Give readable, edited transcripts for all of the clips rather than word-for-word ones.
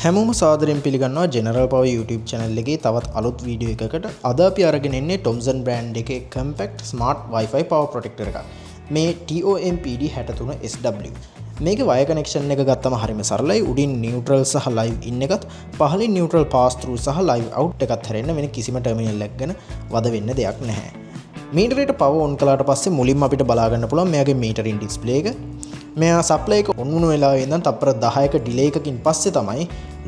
හැමෝම සාදරයෙන් පිළිගන්නවා ජෙනරල් පවර් YouTube channel එකේ තවත් අලුත් වීඩියෝ එකකට. අද අපි අරගෙන ඉන්නේ Thomson brand එකේ compact smart Wi-Fi power protector එකක්. මේ TOMPD 63SW. මේකේ wire connection එක ගත්තම හරිම සරලයි. උඩින් neutral සහ live in එකත්, පහලින් neutral pass through සහ live out එකත් හැරෙන්න වෙන කිසිම terminal එකක් ගැන වද වෙන්න දෙයක් නැහැ. මීටරේට power on කළාට පස්සේ මුලින්ම අපිට බලා ගන්න පුළුවන් මෙයාගේ metering display එක. මෙයා සප්ලයි එක ඔන් වුණ වෙලාවේ ඉඳන් තප්පර 10ක ඩිලේ එකකින් පස්සේ තමයි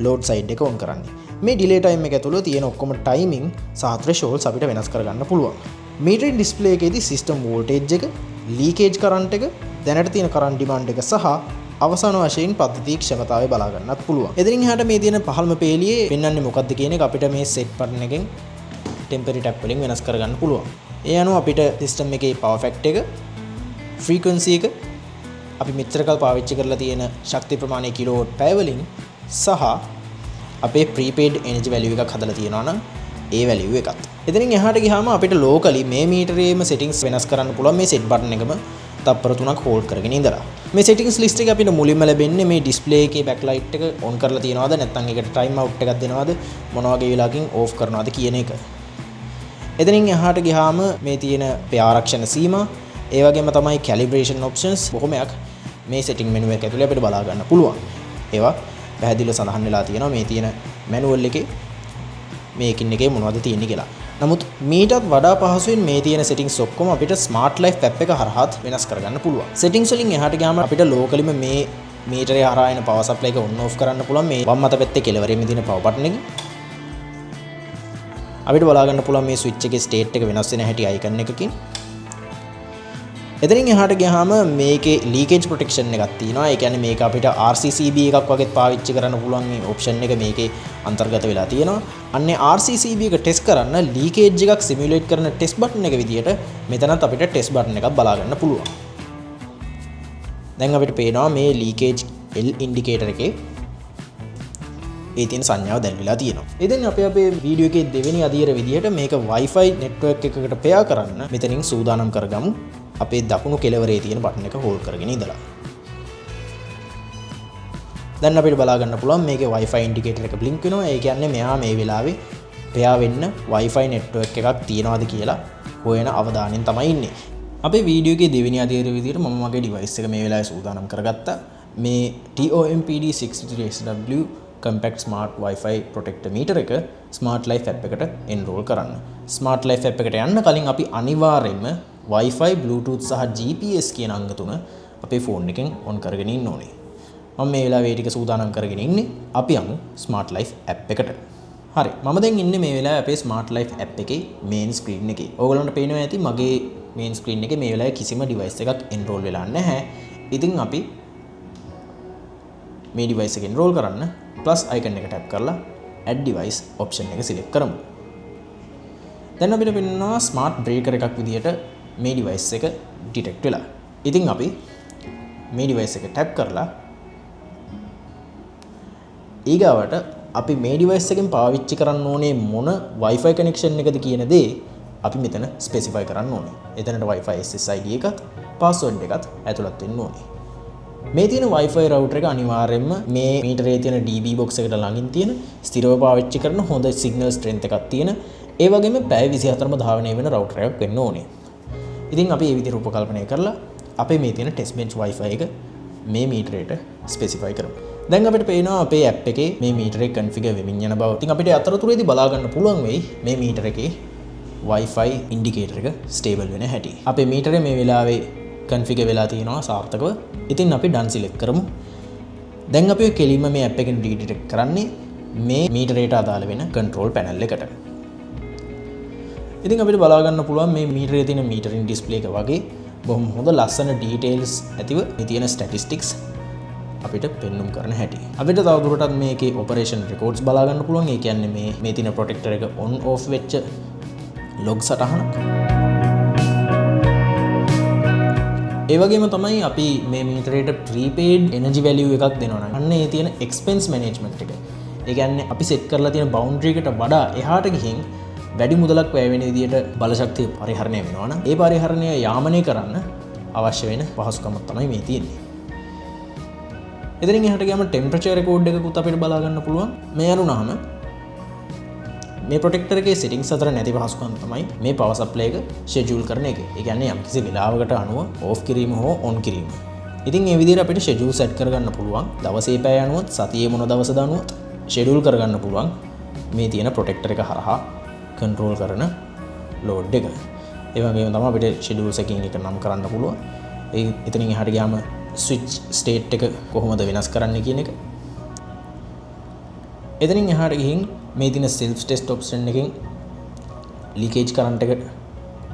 ලෝඩ් සයිඩ් එක ඔන් කරන්නේ. මේ ඩිලේ ටයිම් එක ඇතුළත තියෙන ඔක්කොම ටයිමින් සහ thresholds අපිට වෙනස් කරගන්න පුළුවන්. මීටරින් ඩිස්ප්ලේ එකේදී සිස්ටම් වෝල්ටේජ් එක, ලීකේජ් කරන්ට් එක, දැනට තියෙන කරන්ට් ඩිමාන්ඩ් එක සහ අවසාන වශයෙන් පද්ධති ක්ෂමතාවය බලා ගන්නත් පුළුවන්. එදිරින් එහාට මේ තියෙන පහළම පේලියේ පෙන්වන්නේ මොකක්ද කියන එක අපිට මේ set button එකෙන් temporary tap වලින් වෙනස් කරගන්න පුළුවන්. ඒ අනුව අපිට සිස්ටම් එකේ power factor එක, frequency එක, අපි මෙච්චරකල් පාවිච්චි කරලා තියෙන ශක්ති ප්‍රමාණය කිලෝවොට් පැය වලින් සහ අපේ prepaid energy value එකක් හදලා තියෙනවා නම් ඒ value එකත්. එතනින් එහාට ගියාම අපිට locally මේ මීටරේම settings වෙනස් කරන්න පුළුවන් මේ set button එකම තප්පර 3ක් hold කරගෙන ඉඳලා. මේ settings list එක අපිට මුලින්ම ලැබෙන්නේ මේ display එකේ backlight එක on කරලා තියෙනවද නැත්නම් ඒකට time out එකක් දෙනවද මොන වගේ වෙලාවකින් off කරනවද කියන එක. එතනින් එහාට ගියාම මේ තියෙන පේ ආරක්ෂණ සීමා ඒ වගේම තමයි calibration options බොහොමයක් මේ setting menu එක ඇතුලේ අපිට බලා ගන්න පුළුවන්. ඒවා පැහැදිලිව සඳහන් වෙලා තියෙනවා මේ තියෙන manual එකේ මේකින් එකේ මොනවද තියෙන්නේ කියලා. නමුත් මීටත් වඩා පහසුවෙන් මේ තියෙන settings ඔක්කොම අපිට smart life app එක හරහාත් වෙනස් කරගන්න පුළුවන්. settings වලින් එහාට ගියාම අපිට locally මේ මීටරේ හරහා එන power supply එක on off කරන්න පුළුවන්. මේ වම් අත පැත්තේ කෙළවරේ තියෙන power button එකෙන් අපිට බලා ගන්න පුළුවන් මේ switch එකේ state එක වෙනස් වෙන හැටි icon එකකින්. එතනින් එහාට ගියාම මේකේ leakage protection එකක් තියෙනවා. ඒ කියන්නේ මේක අපිට RCCB එකක් වගේ පාවිච්චි කරන්න පුළුවන් මේ option එක මේකේ අන්තර්ගත වෙලා තියෙනවා. අන්නේ RCCB එක test කරන්න leakage එකක් simulate කරන test button එක විදියට මෙතනත් අපිට test button එකක් බලා ගන්න පුළුවන්. දැන් අපිට පේනවා මේ leakage L indicator එකේ ඒ තියෙන සංඥාව දැන් වෙලා තියෙනවා. ඉතින් අපි අපේ වීඩියෝ එකේ දෙවෙනි අදියර විදියට මේක Wi-Fi network එකකට pair කරන්න මෙතනින් සූදානම් කරගමු. අපේ දකුණු කෙළවරේ තියෙන බටන් එක හෝල්ඩ් කරගෙන ඉඳලා. දැන් අපිට බලා ගන්න පුළුවන් මේකේ Wi-Fi indicator එක blink වෙනවා. ඒ කියන්නේ මෙයා මේ වෙලාවේ pair වෙන්න Wi-Fi network එකක් තියනවාද කියලා හොයන අවධානයෙන් තමයි ඉන්නේ. අපේ වීඩියෝ එකේ දෙවෙනි අදියර විදියට මම මගේ device එක මේ වෙලාවේ සූදානම් කරගත්තා. මේ TOMPD 63SW compact smart Wi-Fi protector meter එක smart life app එකට enroll කරන්න. smart life app එකට යන්න කලින් අපි අනිවාර්යයෙන්ම Wi-Fi, Bluetooth සහ GPS කියන අංග තුන අපේ ෆෝන් එකෙන් on කරගෙන ඉන්න ඕනේ. මම මේ වෙලාවේ ටික සූදානම් කරගෙන ඉන්නේ. අපි යමු smart life app එකට. හරි. මම දැන් ඉන්නේ මේ වෙලාවේ අපේ smart life app එකේ main screen එකේ. ඕගොල්ලන්ට පේනවා ඇති මගේ main screen එකේ මේ වෙලාවේ කිසිම device එකක් enroll වෙලා නැහැ. ඉතින් අපි මේ device එක enroll කරන්න plus icon එක tap කරලා add device option එක select කරමු. දැන් අපිට පෙන්නනවා smart breaker එකක් විදියට මේ device එක detect වෙලා. ඉතින් අපි මේ device එක tap කරලා ඊගාවට අපි මේ device එකෙන් පාවිච්චි කරන්න ඕනේ මොන Wi-Fi connection එකද කියන දේ අපි මෙතන specify කරන්න ඕනේ. එතනට Wi-Fi SSID එකත් password එකත් ඇතුළත් වෙන්න ඕනේ. මේ තියෙන Wi-Fi router එක අනිවාර්යයෙන්ම මේ මීටරේ තියෙන DB box එකට ළඟින් තියෙන ස්ථිරව පාවිච්චි කරන හොඳ signal strength එකක් තියෙන ඒ වගේම පැය 24ම ධාවනය වෙන router එකක් වෙන්න ඕනේ. ඉතින් අපි මේ විදිහට උපකල්පනය කරලා අපේ මේ තියෙන test bench Wi-Fi එක මේ මීටරේට specify කරමු. දැන් අපිට පේනවා අපේ app එකේ මේ මීටරේ configure වෙමින් යන බව. ඉතින් අපිට අතරතුරේදී බලා ගන්න පුළුවන් වෙයි මේ මීටර එකේ Wi-Fi indicator එක stable වෙන හැටි. අපේ මීටරේ මේ වෙලාවේ configure වෙලා තියෙනවා සාර්ථකව. ඉතින් අපි done select කරමු. දැන් අපි ඔය කෙලින්ම මේ app එකෙන් redetect කරන්නේ මේ මීටරේට අදාළ වෙන control panel එකට. ඉතින් අපිට බලා ගන්න පුළුවන් මේ මීටරේ තියෙන මීටරින් ඩිස්ප්ලේ එක වගේ බොහොම හොඳ ලස්සන ඩීටේල්ස් ඇතිව මේ තියෙන ස්ටැටිස්ටික්ස් අපිට පෙන්눔 කරන හැටි. අපිට තවදුරටත් මේකේ ඔපරේෂන් රෙකෝඩ්ස් බලා ගන්න පුළුවන්. ඒ කියන්නේ මේ තියෙන ප්‍රොටෙක්ටර් එක on off වෙච්ච log සටහනක්. ඒ වගේම තමයි අපි මේ මීටරේට prepaid energy value එකක් දෙනවා නම් අන්න ඒ තියෙන expense management එක. ඒ කියන්නේ අපි set කරලා තියෙන boundary එකට වඩා එහාට ගිහින් වැඩි මුදලක් වැය වෙන විදිහට බලශක්තිය පරිහරණය වෙනවා නම් ඒ පරිහරණය යාමනය කරන්න අවශ්‍ය වෙන පහසුකමක් තමයි මේ තියෙන්නේ. එතනින් එහාට ගියාම ටෙම්පරේචර් රෙකෝඩ් එකකුත් අපිට බලා ගන්න පුළුවන්. මේ අනුනහම මේ ප්‍රොටෙක්ටර් එකේ සෙටින්ග්ස් අතර නැති පහසුකම් තමයි මේ පවර් සප්ලයි එක ෂෙඩියුල් කරන එක. ඒ කියන්නේ යම්කිසි වෙලාවකට අනුව ඕෆ් කිරීම හෝ ඔන් කිරීම. ඉතින් මේ විදිහට අපිට ෂෙඩියුල් සෙට් කරගන්න පුළුවන්. දවසේ පැය අනුවත් සතියේ මොන දවසද අනුවත් ෂෙඩියුල් කරගන්න පුළුවන්. මේ තියෙන ප්‍රොටෙක්ටර් එක හරහා කන්ට්‍රෝල් කරන ලෝඩ් එක. ඒ වගේම තමයි අපිට ෂෙඩියුල් සෙටින් එක නම් කරන්න පුළුවන්. ඒ එතනින් එහාට ගියාම ස්විච් ස්ටේට් එක කොහොමද වෙනස් කරන්න කියන එක. එතනින් එහාට ගිහින් මේ තියෙන self test option එකෙන් leakage current එක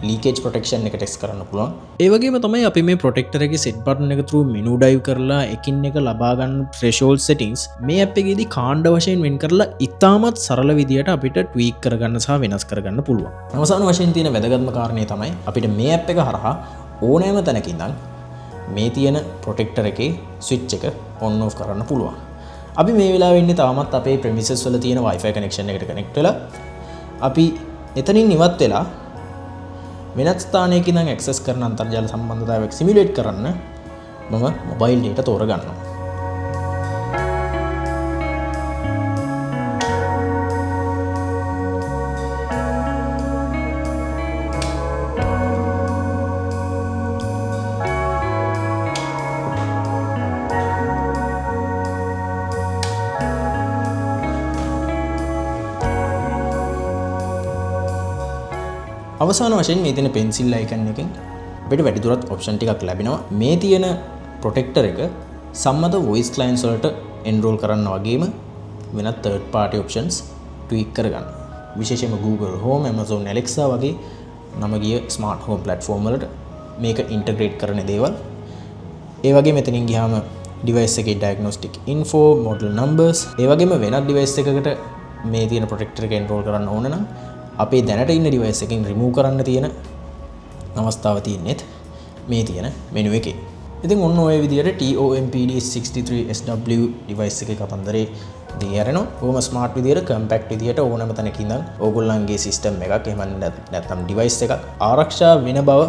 leakage protection එක ටෙස්ට් කරන්න පුළුවන්. ඒ වගේම තමයි අපි මේ protector එකේ set button එක through menu dive කරලා එකින් එක ලබා ගන්න threshold settings මේ app එකේදී කාණ්ඩ වශයෙන් වෙන් කරලා ඉතාමත් සරල විදියට අපිට tweak කරගන්න සහ වෙනස් කරගන්න පුළුවන්. අවසාන වශයෙන් තියෙන වැදගත්ම කාරණේ තමයි අපිට මේ app එක හරහා ඕනෑම තැනක ඉඳන් මේ තියෙන protector එකේ switch එක on off කරන්න පුළුවන්. අපි මේ වෙලාවේ ඉන්නේ තාමත් අපේ premises වල තියෙන wifi connection එකට connect වෙලා අපි එතනින් ඉවත් වෙලා වෙනත් ස්ථානයක ඉඳන් access කරන අන්තර්ජාල සම්බන්ධතාවයක් simulate කරන්න මම mobile data තෝරගන්නවා. අවසාන වශයෙන් මේ තියෙන pencil icon එකෙන් අපිට වැඩිදුරටත් option ටිකක් ලැබෙනවා. මේ තියෙන protector එක සම්මත voice clients වලට enroll කරන්න වගේම වෙනත් third party options tweak කරගන්න. විශේෂයෙන්ම Google Home, Amazon Alexa වගේ නම ගිය smart home platform වලට මේක integrate කරන දේවල්. ඒ වගේම මෙතනින් ගියාම device එකේ diagnostic info, model numbers, ඒ වගේම වෙනත් device එකකට මේ තියෙන protector එක enroll කරන්න ඕන නම් අපේ දැනට ඉන්න device එකෙන් remove කරන්න තියෙන අවස්ථාව තියෙන්නේත් මේ තියෙන menu එකේ. ඉතින් ඔන්න ඔය විදිහට TOMPD 63SW device එකේ කතන්දරේ දී යරනවා. බොහොම smart විදිහට compact විදිහට ඕනම තැනක ඉඳන් ඕගොල්ලන්ගේ system එකක් එහෙම නැත්නම් device එකක් ආරක්ෂා වෙන බව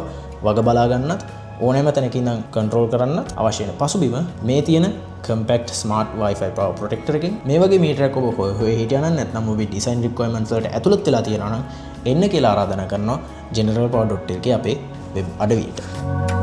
වග බලා ගන්නත් ඕනෑම තැනක ඉඳන් control කරන්න අවශ්‍ය වෙන පසුබිම මේ තියෙන compact smart wifi power protector එකෙන් මේ වගේ මීටරයක් ඔබ හොය හිටියා නම් නැත්නම් ඔබේ design requirements වලට ඇතුළත් වෙලා තියෙනවා නම් එන්න කියලා ආරාධනා කරනවා generalpower.lk අපේ web අඩවියට.